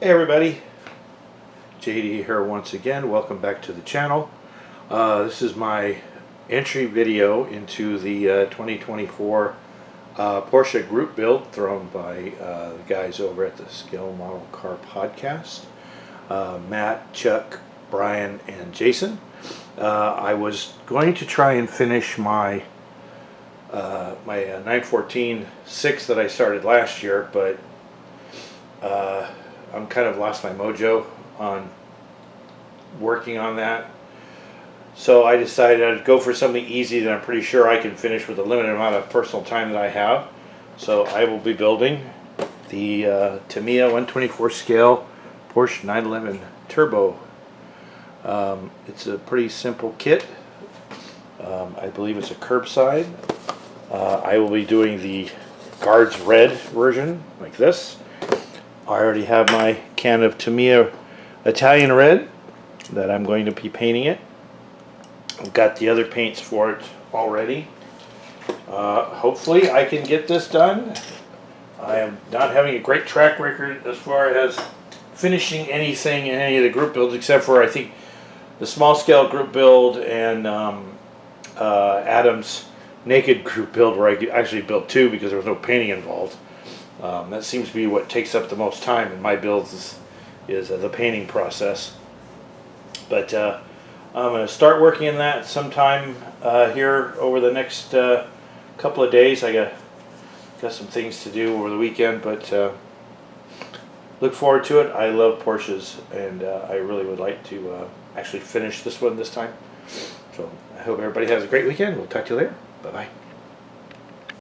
Hey everybody, JD here once again. Welcome back to the channel. This is my entry video into the 2024 Porsche group build thrown by the guys over at the Scale Model Car Podcast. Matt, Chuck, Brian, and Jason. I was going to try and finish my 914-6 that I started last year, but I'm kind of lost my mojo on working on that. So I decided I'd go for something easy that I'm pretty sure I can finish with the limited amount of personal time that I have. So I will be building the Tamiya 124 scale Porsche 911 Turbo. It's a pretty simple kit. I believe it's a curbside. I will be doing the Guards Red version like this. I already have my can of Tamiya Italian Red that I'm going to be painting it. I've got the other paints for it already. Hopefully I can get this done. I am not having a great track record as far as finishing anything in any of the group builds, except for I think the small scale group build and Adam's naked group build, where I could actually build two because there was no painting involved. That seems to be what takes up the most time in my builds is the painting process. But I'm going to start working on that sometime here over the next couple of days. I got some things to do over the weekend, but look forward to it. I love Porsches, and I really would like to actually finish this one this time. So I hope everybody has a great weekend. We'll talk to you later. Bye-bye.